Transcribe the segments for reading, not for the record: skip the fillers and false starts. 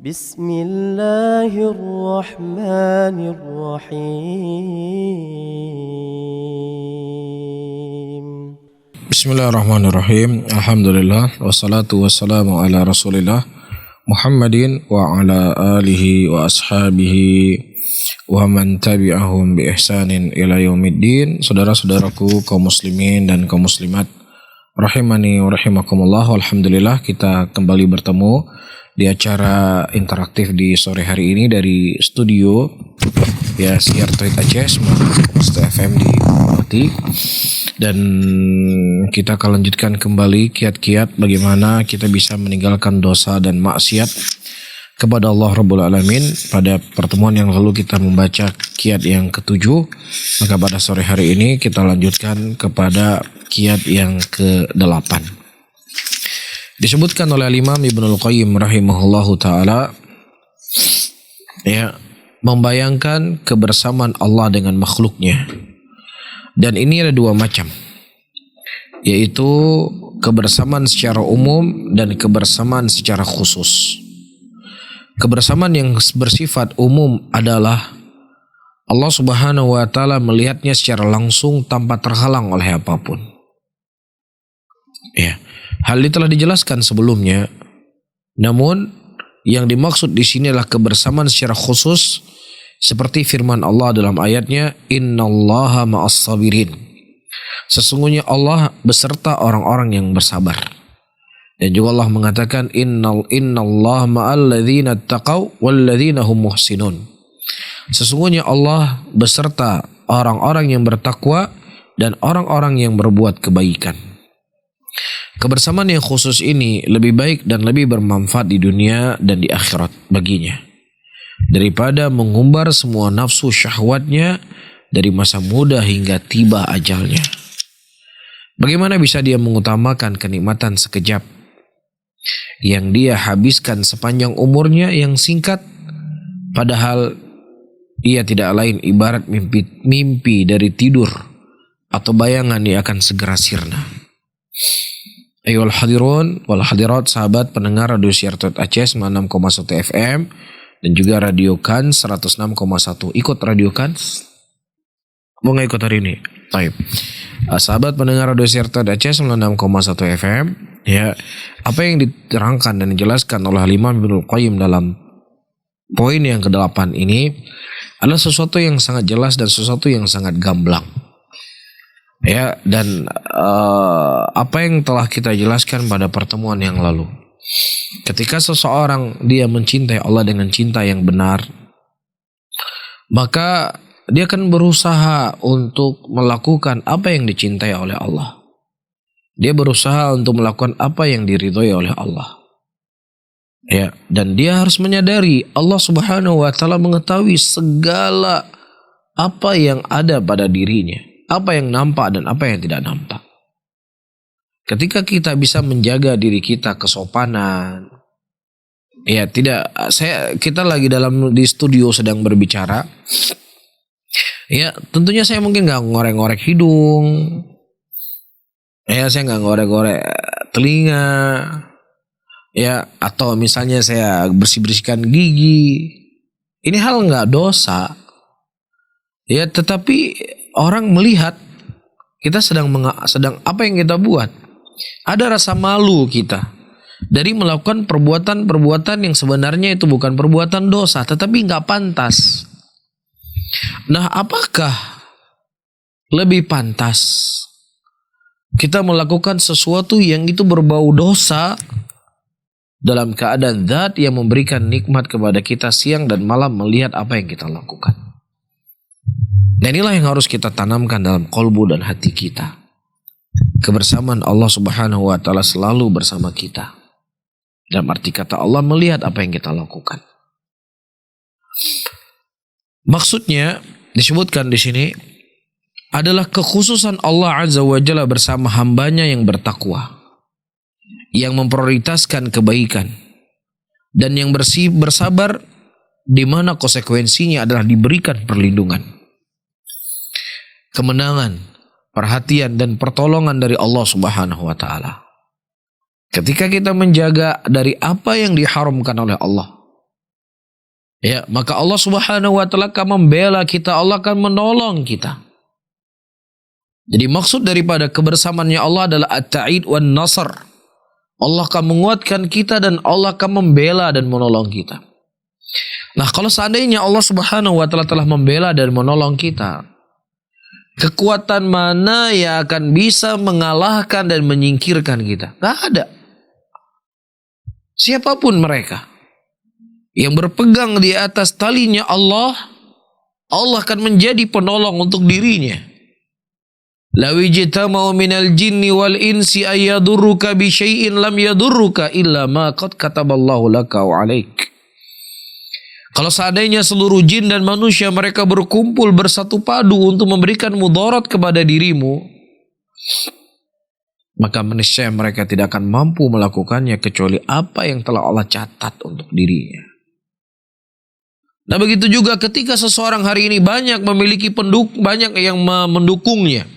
بسم الله الرحمن الرحيم Bismillahirrahmanirrahim. Alhamdulillah wassalatu wassalamu ala Rasulillah Muhammadin wa ala alihi wa ashabihi wa man tabi'ahum bi ihsanin ila yaumiddin. Saudara-saudaraku kaum muslimin dan kaum muslimat rahimani wa rahimakumullah. Alhamdulillah kita kembali bertemu di acara interaktif di sore hari ini dari studio ya siar Tweet Aceh FM di Mati. Dan kita akan lanjutkan kembali kiat-kiat bagaimana kita bisa meninggalkan dosa dan maksiat kepada Allah Rabbul Alamin. Pada pertemuan yang lalu kita membaca kiat yang ke-7, maka pada sore hari ini kita lanjutkan kepada kiat yang ke-8. Disebutkan oleh Imam Ibnul Qayyim rahimahullahu ta'ala, ya, membayangkan kebersamaan Allah dengan makhluknya. Dan ini ada dua macam, yaitu kebersamaan secara umum dan kebersamaan secara khusus. Kebersamaan yang bersifat umum adalah Allah Subhanahu wa ta'ala melihatnya secara langsung tanpa terhalang oleh apapun. Ya, hal ini telah dijelaskan sebelumnya. Namun yang dimaksud di sini adalah kebersamaan secara khusus, seperti firman Allah dalam ayatnya, Innallaha ma'as sabirin. Sesungguhnya Allah beserta orang-orang yang bersabar. Dan juga Allah mengatakan Innallaha ma'al ladzina taqaw wal ladzina hum muhsinun. Sesungguhnya Allah beserta orang-orang yang bertakwa dan orang-orang yang berbuat kebaikan. Kebersamaan yang khusus ini lebih baik dan lebih bermanfaat di dunia dan di akhirat baginya, daripada mengumbar semua nafsu syahwatnya dari masa muda hingga tiba ajalnya. Bagaimana bisa dia mengutamakan kenikmatan sekejap yang dia habiskan sepanjang umurnya yang singkat, padahal ia tidak lain ibarat mimpi dari tidur atau bayangan yang akan segera sirna. Ayyuhal hadirun wal hadirat, sahabat pendengar Radio Siar Tweet Aceh 96,1 FM dan juga Radio Kans 106,1. Ikut Radio Kans? Mau nggak ikut hari ini? Baik. Sahabat pendengar Radio Siar Tweet Aceh 96,1 FM, ya, apa yang diterangkan dan dijelaskan oleh Imam Ibnul Qayyim dalam poin yang ke-8 ini adalah sesuatu yang sangat jelas dan sesuatu yang sangat gamblang. Ya, dan apa yang telah kita jelaskan pada pertemuan yang lalu. Ketika seseorang dia mencintai Allah dengan cinta yang benar, maka dia akan berusaha untuk melakukan apa yang dicintai oleh Allah. Dia berusaha untuk melakukan apa yang diridhoi oleh Allah. Ya, dan dia harus menyadari Allah Subhanahu wa ta'ala mengetahui segala apa yang ada pada dirinya, apa yang nampak dan apa yang tidak nampak. Ketika kita bisa menjaga diri kita kesopanan, ya, kita lagi di studio sedang berbicara, ya, tentunya saya mungkin nggak ngorek-ngorek hidung, ya, saya nggak ngorek-ngorek telinga, ya, atau misalnya saya bersih-bersihkan gigi. Ini hal nggak dosa, ya, tetapi orang melihat kita sedang apa yang kita buat. Ada rasa malu kita dari melakukan perbuatan-perbuatan yang sebenarnya itu bukan perbuatan dosa, tetapi nggak pantas. Nah, apakah lebih pantas kita melakukan sesuatu yang itu berbau dosa dalam keadaan Zat yang memberikan nikmat kepada kita siang dan malam melihat apa yang kita lakukan? Dan inilah yang harus kita tanamkan dalam kolbu dan hati kita. Kebersamaan Allah Subhanahu wa ta'ala selalu bersama kita. Dalam arti kata Allah melihat apa yang kita lakukan. Maksudnya disebutkan di sini adalah kekhususan Allah Azza wa Jalla bersama hambanya yang bertakwa, yang memprioritaskan kebaikan, dan yang bersabar, di mana konsekuensinya adalah diberikan perlindungan, kemenangan, perhatian dan pertolongan dari Allah Subhanahu wa ta'ala. Ketika kita menjaga dari apa yang diharamkan oleh Allah, Ya, maka Allah Subhanahu wa taala akan membela kita, Allah akan menolong kita. Jadi maksud daripada kebersamaannya Allah adalah at-ta'id wan nasr. Allah akan menguatkan kita dan Allah akan membela dan menolong kita. Nah, kalau seandainya Allah Subhanahu wa taala telah membela dan menolong kita, kekuatan mana yang akan bisa mengalahkan dan menyingkirkan kita? Gak ada. Siapapun mereka yang berpegang di atas talinya Allah, Allah akan menjadi penolong untuk dirinya. Law ijtama'u minal jinni wal insi ayyadurruka bi syai'in lam yadurruka illa ma qad kataballahu laka wa 'alaik. Kalau seandainya seluruh jin dan manusia mereka berkumpul bersatu padu untuk memberikan mudarat kepada dirimu, maka niscaya mereka tidak akan mampu melakukannya kecuali apa yang telah Allah catat untuk dirinya. Nah, begitu juga ketika seseorang hari ini banyak memiliki banyak yang mendukungnya,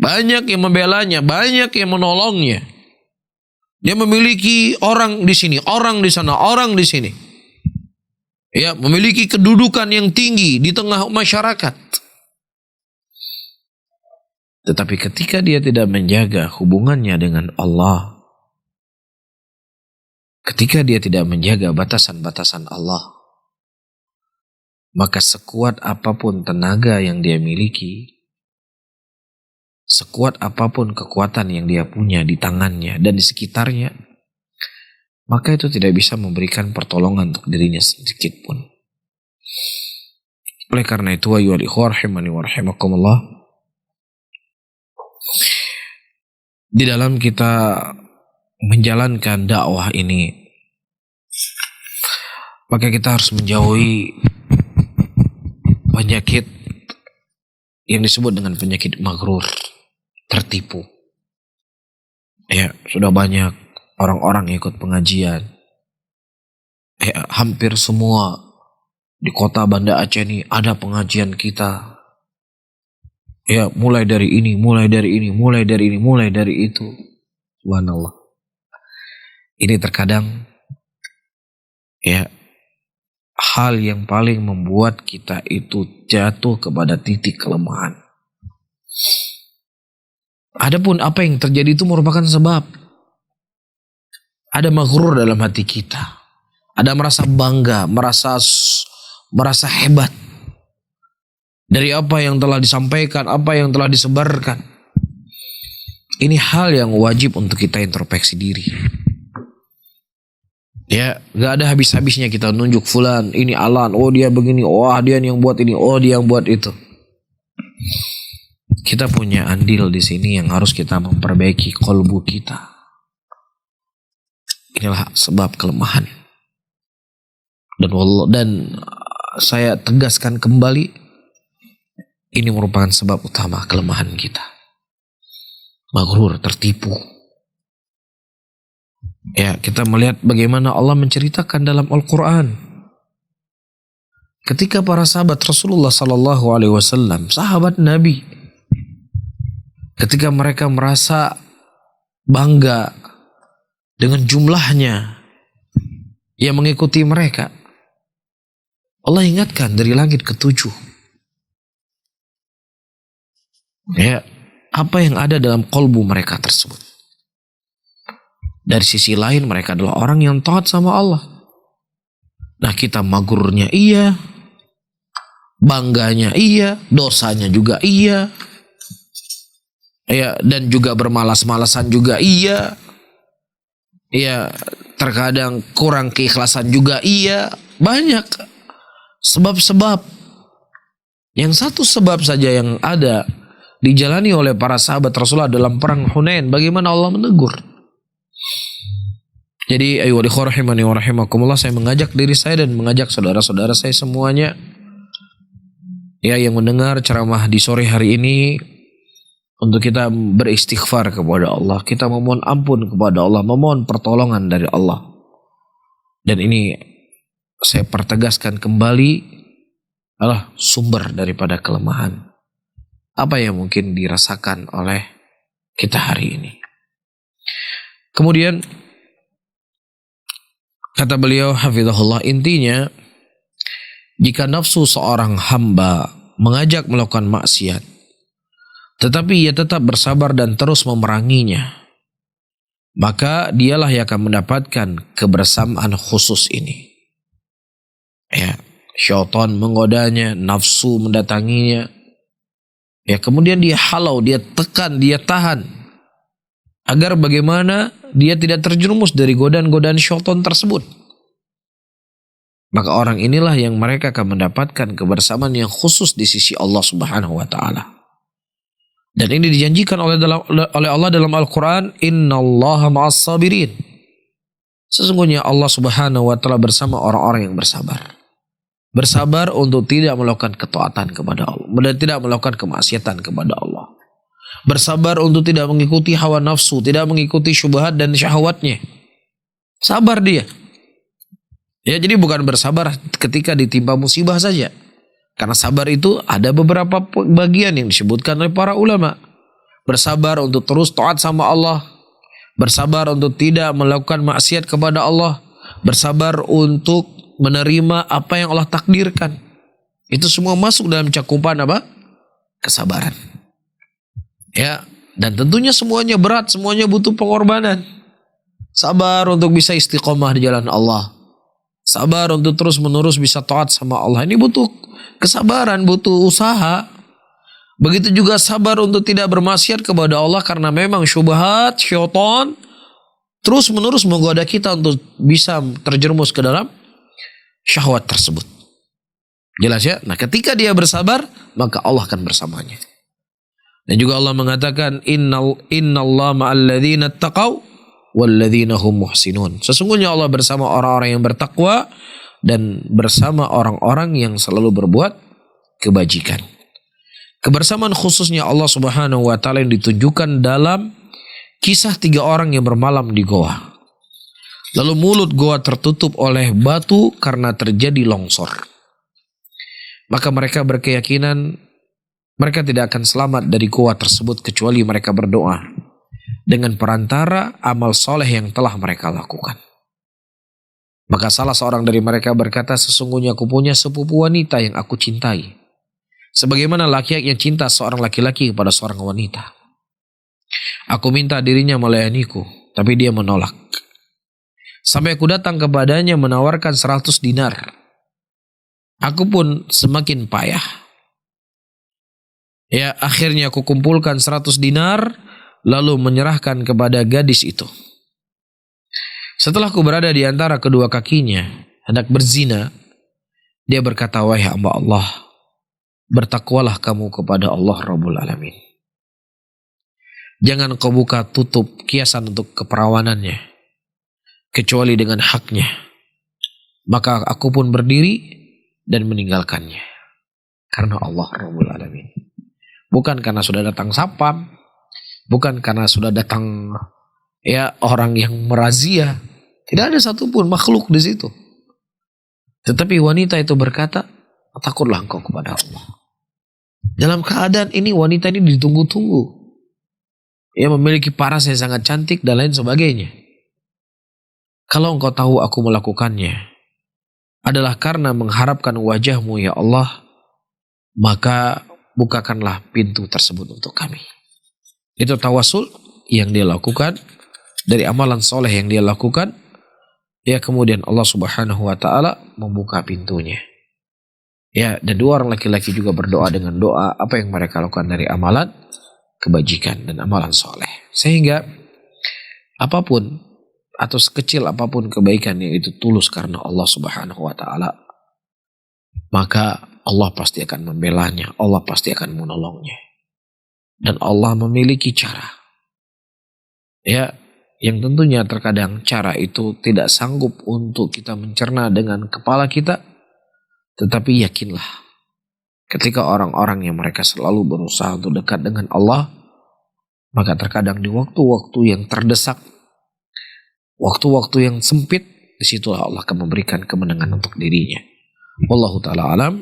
banyak yang membelanya, banyak yang menolongnya. Dia memiliki orang di sini, orang di sana, orang di sini. Ya, memiliki kedudukan yang tinggi di tengah masyarakat. Tetapi ketika dia tidak menjaga hubungannya dengan Allah, ketika dia tidak menjaga batasan-batasan Allah, maka sekuat apapun tenaga yang dia miliki, sekuat apapun kekuatan yang dia punya di tangannya dan di sekitarnya, maka itu tidak bisa memberikan pertolongan untuk dirinya sedikit pun. Oleh karena itu, ayyuhal ikhwah rahimani wa rahimakumullah, di dalam kita menjalankan dakwah ini, maka kita harus menjauhi penyakit yang disebut dengan penyakit maghrur, tertipu. Ya, sudah banyak orang-orang yang ikut pengajian. Hampir semua di kota Banda Aceh ini ada pengajian kita. Ya, mulai dari ini, mulai dari ini, mulai dari ini, mulai dari itu. Subhanallah. Ini terkadang ya hal yang paling membuat kita itu jatuh kepada titik kelemahan. Adapun apa yang terjadi itu merupakan sebab. Ada maghrur dalam hati kita. Ada merasa bangga, merasa hebat dari apa yang telah disampaikan, apa yang telah disebarkan. Ini hal yang wajib untuk kita introspeksi diri. Ya, gak ada habis-habisnya kita nunjuk fulan, ini Alan, oh dia begini, oh dia yang buat ini, oh dia yang buat itu. Kita punya andil di sini yang harus kita memperbaiki kolbu kita. Inilah sebab kelemahan. Dan saya tegaskan kembali, ini merupakan sebab utama kelemahan kita. Maghrur, tertipu. Ya, kita melihat bagaimana Allah menceritakan dalam Al-Quran. Ketika para sahabat Rasulullah SAW, sahabat Nabi, ketika mereka merasa bangga dengan jumlahnya yang mengikuti mereka, Allah ingatkan dari langit ke-7. Ya, apa yang ada dalam kolbu mereka tersebut. Dari sisi lain mereka adalah orang yang taat sama Allah. Nah, kita maghrurnya iya, bangganya iya, dosanya juga iya. Ya, dan juga bermalas-malasan juga iya. Ya, terkadang kurang keikhlasan juga iya. Banyak sebab-sebab. Yang satu sebab saja yang ada dijalani oleh para sahabat Rasulullah dalam perang Hunain, bagaimana Allah menegur. Jadi ayo rahimani wa rahimakumullah, saya mengajak diri saya dan mengajak saudara-saudara saya semuanya ya yang mendengar ceramah di sore hari ini, untuk kita beristighfar kepada Allah, kita memohon ampun kepada Allah, memohon pertolongan dari Allah. Dan ini saya pertegaskan kembali adalah sumber daripada kelemahan apa yang mungkin dirasakan oleh kita hari ini. Kemudian kata beliau hafizahullah, intinya Jika nafsu seorang hamba mengajak melakukan maksiat, tetapi ia tetap bersabar dan terus memeranginya, maka dialah yang akan mendapatkan kebersamaan khusus ini. Ya, syaitan menggodanya, nafsu mendatanginya. Ya, kemudian dia halau, dia tekan, dia tahan, agar bagaimana dia tidak terjerumus dari godaan-godaan syaitan tersebut. Maka orang inilah yang mereka akan mendapatkan kebersamaan yang khusus di sisi Allah Subhanahu wa taala. Dan ini dijanjikan oleh Allah dalam Al-Qur'an, innallaha ma'as sabirin. Sesungguhnya Allah Subhanahu wa taala bersama orang-orang yang bersabar. Bersabar untuk tidak melakukan ketaatan kepada Allah, dan tidak melakukan kemaksiatan kepada Allah. Bersabar untuk tidak mengikuti hawa nafsu, tidak mengikuti syubhat dan syahwatnya. Sabar dia. Ya, jadi bukan bersabar ketika ditimpa musibah saja. Karena sabar itu ada beberapa bagian yang disebutkan oleh para ulama. Bersabar untuk terus taat sama Allah. Bersabar untuk tidak melakukan maksiat kepada Allah. Bersabar untuk menerima apa yang Allah takdirkan. Itu semua masuk dalam cakupan apa? Kesabaran. Ya, dan tentunya semuanya berat, semuanya butuh pengorbanan. Sabar untuk bisa istiqomah di jalan Allah. Sabar untuk terus menerus bisa taat sama Allah. Ini butuh kesabaran, butuh usaha. Begitu juga sabar untuk tidak bermaksiat kepada Allah karena memang syubhat, syaitan terus menerus menggoda kita untuk bisa terjerumus ke dalam syahwat tersebut. Jelas ya? Nah, ketika dia bersabar, maka Allah akan bersamanya. Dan juga Allah mengatakan, innallaha ma'al ladzina taqaw walladzina hum muhsinun. Sesungguhnya Allah bersama orang-orang yang bertakwa dan bersama orang-orang yang selalu berbuat kebajikan. Kebersamaan khususnya Allah Subhanahu wa taala yang ditunjukkan dalam kisah 3 orang yang bermalam di goa. Lalu mulut goa tertutup oleh batu karena terjadi longsor. Maka mereka berkeyakinan mereka tidak akan selamat dari goa tersebut kecuali mereka berdoa dengan perantara amal soleh yang telah mereka lakukan. Maka salah seorang dari mereka berkata, sesungguhnya aku punya sepupu wanita yang aku cintai, sebagaimana laki-laki yang cinta seorang laki-laki kepada seorang wanita. Aku minta dirinya melayaniku, tapi dia menolak. Sampai aku datang kepadanya menawarkan 100 dinar. Aku pun semakin payah. Ya, akhirnya aku kumpulkan 100 dinar, lalu menyerahkan kepada gadis itu. Setelah aku berada di antara kedua kakinya, hendak berzina, dia berkata, wahai hamba Allah, bertakwalah kamu kepada Allah Rabbul Alamin. Jangan kau buka tutup kiasan untuk keperawanannya, kecuali dengan haknya. Maka aku pun berdiri dan meninggalkannya. Karena Allah Rabbul Alamin. Bukan karena sudah datang sapam, bukan karena sudah datang ya orang yang merazia. Tidak ada satupun makhluk di situ. Tetapi wanita itu berkata, takutlah engkau kepada Allah. Dalam keadaan ini wanita ini ditunggu-tunggu. Ia memiliki paras yang sangat cantik dan lain sebagainya. Kalau engkau tahu aku melakukannya adalah karena mengharapkan wajahmu ya Allah, maka bukakanlah pintu tersebut untuk kami. Itu tawasul yang dia lakukan dari amalan soleh yang dia lakukan. Ya, kemudian Allah Subhanahu wa taala membuka pintunya. Ya, dan 2 orang laki-laki juga berdoa dengan doa apa yang mereka lakukan dari amalan kebajikan dan amalan soleh. Sehingga apapun atau sekecil apapun kebaikan yang itu tulus karena Allah Subhanahu wa taala, maka Allah pasti akan membelanya, Allah pasti akan menolongnya. Dan Allah memiliki cara. Ya, yang tentunya terkadang cara itu tidak sanggup untuk kita mencerna dengan kepala kita. Tetapi yakinlah, ketika orang-orang yang mereka selalu berusaha untuk dekat dengan Allah, maka terkadang di waktu-waktu yang terdesak, waktu-waktu yang sempit, disitulah Allah akan memberikan kemenangan untuk dirinya. Wallahu ta'ala alam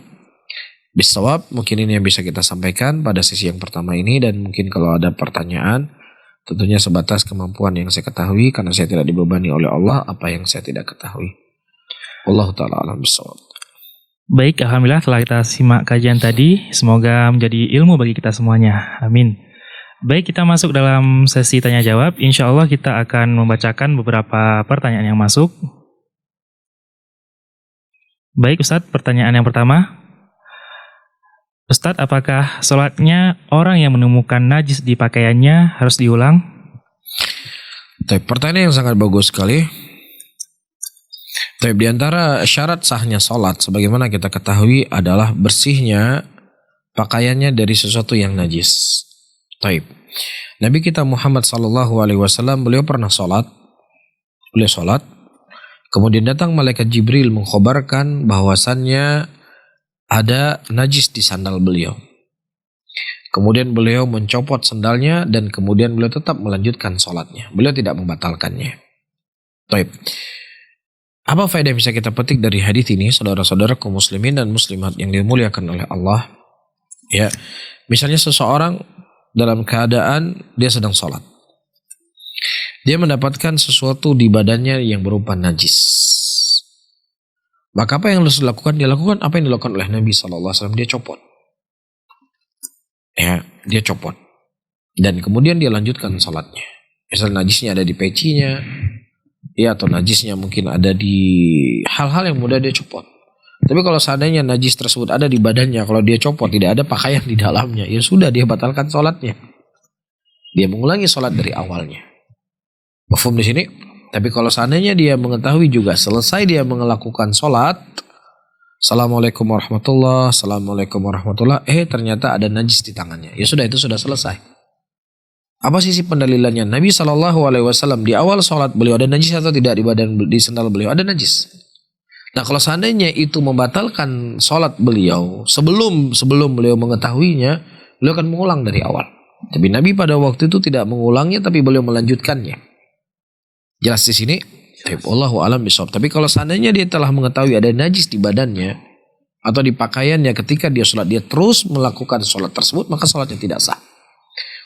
bisawab. Mungkin ini yang bisa kita sampaikan pada sesi yang pertama ini, dan mungkin kalau ada pertanyaan tentunya sebatas kemampuan yang saya ketahui, karena saya tidak dibebani oleh Allah apa yang saya tidak ketahui. Wallahu ta'ala alam bisawab. Baik, alhamdulillah telah kita simak kajian tadi. Semoga menjadi ilmu bagi kita semuanya. Amin. Baik, kita masuk dalam sesi tanya jawab. Insya Allah kita akan membacakan beberapa pertanyaan yang masuk. Baik Ustadz, pertanyaan yang pertama. Ustadz, apakah sholatnya orang yang menemukan najis di pakaiannya harus diulang? Pertanyaan yang sangat bagus sekali. Di antara syarat sahnya sholat, sebagaimana kita ketahui adalah bersihnya pakaiannya dari sesuatu yang najis. Nabi kita Muhammad SAW, beliau pernah sholat. Beliau sholat. Kemudian datang malaikat Jibril mengkhabarkan bahwasannya ada najis di sandal beliau. Kemudian beliau mencopot sandalnya dan kemudian beliau tetap melanjutkan sholatnya. Beliau tidak membatalkannya. Apa faedah yang bisa kita petik dari hadis ini, saudara-saudara kaum muslimin dan muslimat yang dimuliakan oleh Allah? Ya, misalnya seseorang dalam keadaan dia sedang sholat. Dia mendapatkan sesuatu di badannya yang berupa najis. Maka apa yang harus dilakukan? Dia lakukan apa yang dilakukan oleh Nabi SAW. Dia copot. Ya, dia copot. Dan kemudian dia lanjutkan sholatnya. Misalnya najisnya ada di pecinya, ya, atau najisnya mungkin ada di hal-hal yang mudah dia copot. Tapi kalau seandainya najis tersebut ada di badannya, kalau dia copot tidak ada pakaian di dalamnya, ya sudah, dia batalkan sholatnya. Dia mengulangi sholat dari awalnya. Mafhum di sini? Tapi kalau seandainya dia mengetahui juga selesai dia melakukan sholat, Assalamualaikum warahmatullah, Assalamualaikum warahmatullah, ternyata ada najis di tangannya. Ya sudah, itu sudah selesai. Apa sisi pendalilannya? Nabi SAW di awal sholat beliau ada najis atau tidak di sandal beliau? Ada najis. Nah, kalau seandainya itu membatalkan sholat beliau sebelum beliau mengetahuinya, beliau akan mengulang dari awal. Tapi Nabi pada waktu itu tidak mengulangnya, tapi beliau melanjutkannya. Jelas di sini? Wallahu a'lam bishawab. Tapi kalau seandainya dia telah mengetahui ada najis di badannya atau di pakaiannya ketika dia sholat, dia terus melakukan sholat tersebut, maka sholatnya tidak sah.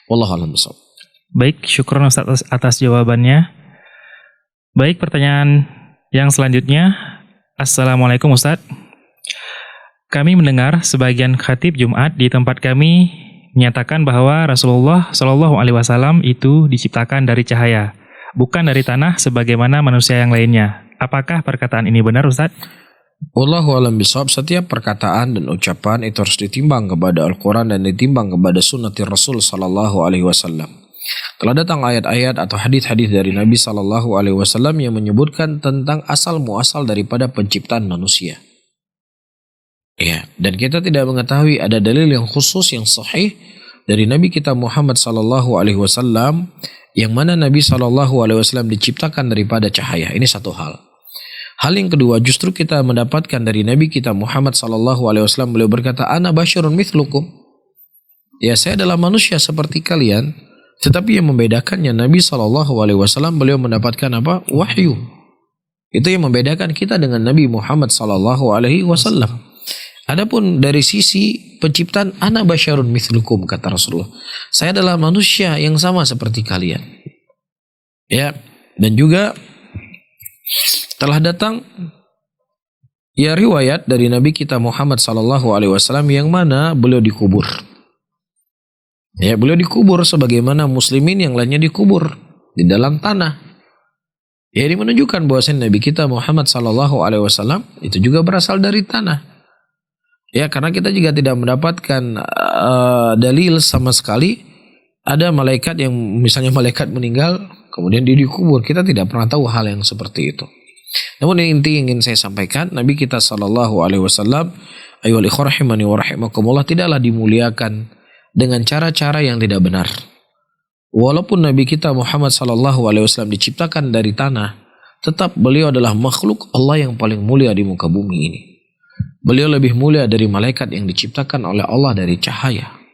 Wallahu a'lam bishawab. Baik, syukron Ustaz atas jawabannya. Baik, pertanyaan yang selanjutnya. Assalamualaikum Ustaz. Kami mendengar sebagian khatib Jumat di tempat kami menyatakan bahwa Rasulullah SAW itu diciptakan dari cahaya, bukan dari tanah sebagaimana manusia yang lainnya. Apakah perkataan ini benar Ustaz? Wallahu a'lam bishawab. Setiap perkataan dan ucapan itu harus ditimbang kepada Al-Quran dan ditimbang kepada sunnati Rasul SAW. Telah datang ayat-ayat atau hadis-hadis dari Nabi SAW yang menyebutkan tentang asal muasal daripada penciptaan manusia. Ya, dan kita tidak mengetahui ada dalil yang khusus yang sahih dari Nabi kita Muhammad SAW yang mana Nabi SAW diciptakan daripada cahaya. Ini satu hal. Hal yang kedua, justru kita mendapatkan dari Nabi kita Muhammad SAW, beliau berkata, Ana basyarun mithlukum. Ya, saya adalah manusia seperti kalian. Tetapi yang membedakannya Nabi SAW, beliau mendapatkan apa? Wahyu. Itu yang membedakan kita dengan Nabi Muhammad SAW. Adapun dari sisi penciptaan, Ana basyarun mithlukum, kata Rasulullah. Saya adalah manusia yang sama seperti kalian. Ya, dan juga telah datang ya riwayat dari Nabi kita Muhammad SAW yang mana beliau dikubur. Ya, beliau dikubur sebagaimana muslimin yang lainnya dikubur di dalam tanah. Ya, ini menunjukkan bahwasanya Nabi kita Muhammad SAW itu juga berasal dari tanah. Ya, karena kita juga tidak mendapatkan dalil sama sekali ada malaikat yang misalnya malaikat meninggal kemudian dia dikubur. Kita tidak pernah tahu hal yang seperti itu. Namun inti yang ingin saya sampaikan, Nabi kita SAW, ayyuhal ikhwah rahimani wa rahimakumullah, tidaklah dimuliakan dengan cara-cara yang tidak benar. Walaupun Nabi kita Muhammad SAW diciptakan dari tanah, tetap beliau adalah makhluk Allah yang paling mulia di muka bumi ini. Beliau lebih mulia dari malaikat yang diciptakan oleh Allah dari cahaya.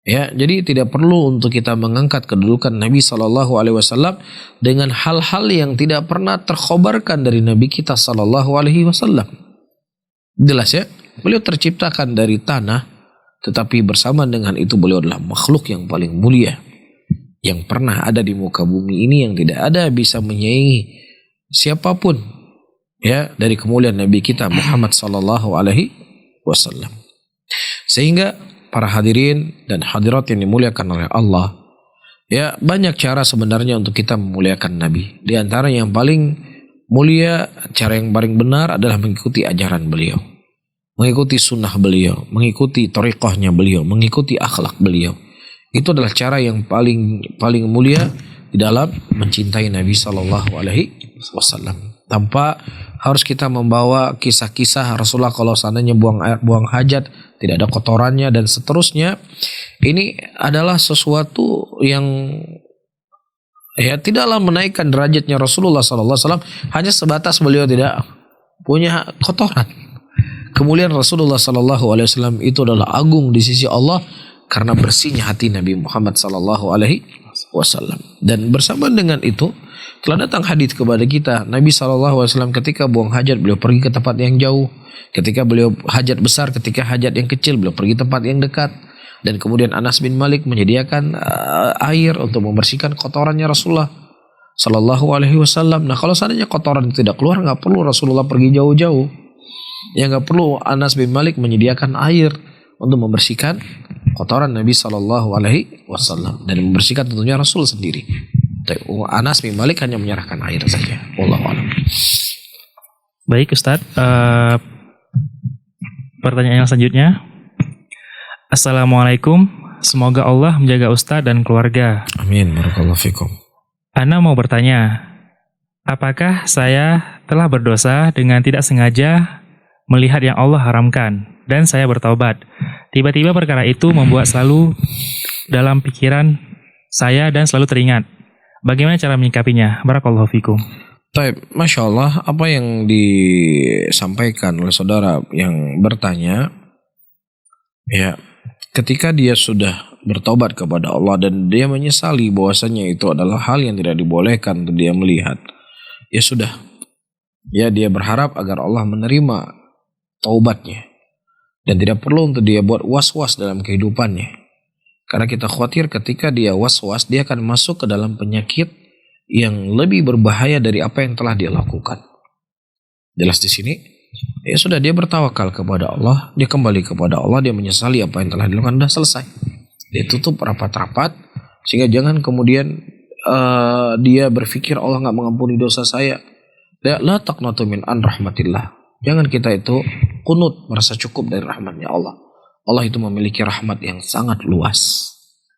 Ya, jadi tidak perlu untuk kita mengangkat kedudukan Nabi SAW dengan hal-hal yang tidak pernah terkhabarkan dari Nabi kita SAW. Jelas ya, beliau terciptakan dari tanah, tetapi bersama dengan itu beliau adalah makhluk yang paling mulia yang pernah ada di muka bumi ini, yang tidak ada bisa menyaingi siapapun ya dari kemuliaan Nabi kita Muhammad sallallahu alaihi wasallam. Sehingga para hadirin dan hadirat yang dimuliakan oleh Allah, ya banyak cara sebenarnya untuk kita memuliakan Nabi. Di antara yang paling mulia, cara yang paling benar adalah mengikuti ajaran beliau, mengikuti sunnah beliau, mengikuti thariqahnya beliau, mengikuti akhlak beliau. Itu adalah cara yang paling mulia di dalam mencintai Nabi sallallahu alaihi wasallam. Tanpa harus kita membawa kisah-kisah Rasulullah kalau seandainya buang hajat tidak ada kotorannya dan seterusnya. Ini adalah sesuatu yang ya tidaklah menaikkan derajatnya Rasulullah sallallahu alaihi wasallam, hanya sebatas beliau tidak punya kotoran. Kemuliaan Rasulullah sallallahu alaihi wasallam itu adalah agung di sisi Allah karena bersihnya hati Nabi Muhammad sallallahu alaihi wasallam. Dan bersamaan dengan itu telah datang hadis kepada kita, Nabi sallallahu alaihi wasallam ketika buang hajat beliau pergi ke tempat yang jauh. Ketika beliau hajat besar, ketika hajat yang kecil beliau pergi tempat yang dekat. Dan kemudian Anas bin Malik menyediakan air untuk membersihkan kotorannya Rasulullah sallallahu alaihi wasallam. Nah, kalau seandainya kotoran tidak keluar, nggak perlu Rasulullah pergi jauh-jauh. Ya nggak perlu Anas bin Malik menyediakan air untuk membersihkan kotoran Nabi sallallahu alaihi wasallam, dan membersihkan tentunya Rasul sendiri. Anas bin Malik hanya menyerahkan air saja. Wallahu a'lam. Baik Ustadz, pertanyaan yang selanjutnya. Assalamualaikum, semoga Allah menjaga Ustadz dan keluarga. Amin, barakallahu fikum. Ana mau bertanya, apakah saya telah berdosa dengan tidak sengaja melihat yang Allah haramkan dan saya bertaubat? Tiba-tiba perkara itu membuat selalu dalam pikiran saya dan selalu teringat. Bagaimana cara menyikapinya? Barakallahu fikum. Baik, Masya Allah, apa yang disampaikan oleh saudara yang bertanya, ya, ketika dia sudah bertobat kepada Allah dan dia menyesali bahwasanya itu adalah hal yang tidak dibolehkan untuk dia melihat, ya sudah, ya dia berharap agar Allah menerima taubatnya dan tidak perlu untuk dia buat was-was dalam kehidupannya. Karena kita khawatir ketika dia was-was, dia akan masuk ke dalam penyakit yang lebih berbahaya dari apa yang telah dia lakukan. Jelas di sini, ya sudah, dia bertawakal kepada Allah, dia kembali kepada Allah, dia menyesali apa yang telah dilakukan, sudah selesai. Dia tutup rapat-rapat, sehingga jangan kemudian dia berpikir Allah nggak mengampuni dosa saya. La taqnatu min an rahmatillah. Jangan kita itu kunut, merasa cukup dari rahmatnya Allah. Allah itu memiliki rahmat yang sangat luas.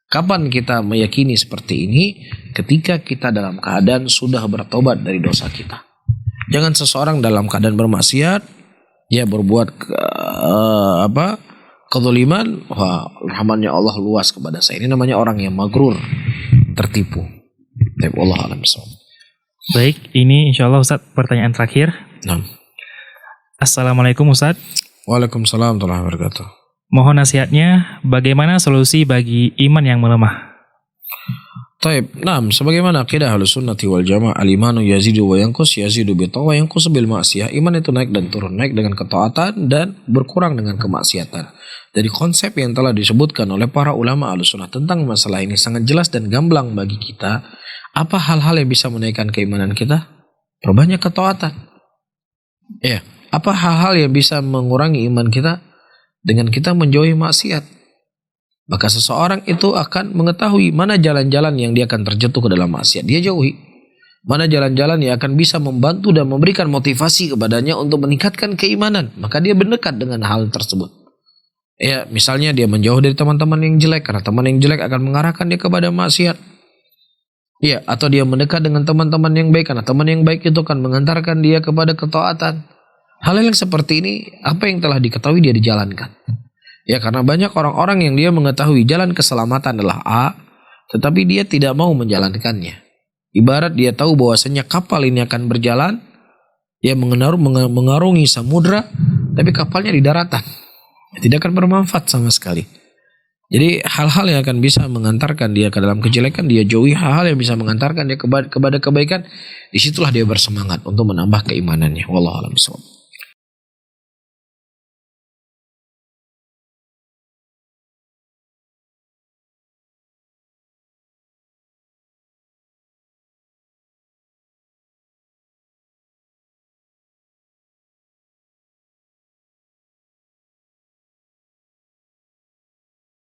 Kapan kita meyakini seperti ini? Ketika kita dalam keadaan sudah bertobat dari dosa kita. Jangan seseorang dalam keadaan bermaksiat, ya berbuat kezaliman, wah, rahmatnya Allah luas kepada saya. Ini namanya orang yang magrur, tertipu. Allah a'lam bishawab. Baik, ini insya Allah Ustadz pertanyaan terakhir. Nah. Assalamualaikum Ustadz. Waalaikumsalam warahmatullahi wabarakatuh. Mohon nasihatnya, bagaimana solusi bagi iman yang melemah? Taib, sebagaimana akidah Ahlussunnati wal Jamaah, al-imanu yazidu wa yanqus, yazidu bi ta'wa yanqus bil ma'siyah. Iman itu naik dan turun, naik dengan ketaatan dan berkurang dengan kemaksiatan. Dari konsep yang telah disebutkan oleh para ulama Ahlussunnah tentang masalah ini sangat jelas dan gamblang bagi kita. Apa hal-hal yang bisa menaikkan keimanan kita? Perbanyak ketaatan. Ya, apa hal-hal yang bisa mengurangi iman kita? Dengan kita menjauhi maksiat. Maka seseorang itu akan mengetahui mana jalan-jalan yang dia akan terjatuh ke dalam maksiat, dia jauhi. Mana jalan-jalan yang akan bisa membantu dan memberikan motivasi kepadanya untuk meningkatkan keimanan, maka dia berdekat dengan hal tersebut. Ya, misalnya dia menjauh dari teman-teman yang jelek, karena teman yang jelek akan mengarahkan dia kepada maksiat. Ya, atau dia mendekat dengan teman-teman yang baik, karena teman yang baik itu akan mengantarkan dia kepada ketaatan. Hal-hal yang seperti ini, apa yang telah diketahui dia dijalankan. Ya, karena banyak orang-orang yang dia mengetahui jalan keselamatan adalah A, tetapi dia tidak mau menjalankannya. Ibarat dia tahu bahwasanya kapal ini akan berjalan, dia mengarungi samudra, tapi kapalnya di daratan. Tidak akan bermanfaat sama sekali. Jadi hal-hal yang akan bisa mengantarkan dia ke dalam kejelekan, dia jauhi. Hal-hal yang bisa mengantarkan dia kepada kebaikan, disitulah dia bersemangat untuk menambah keimanannya. Wallahu a'lam bishawab.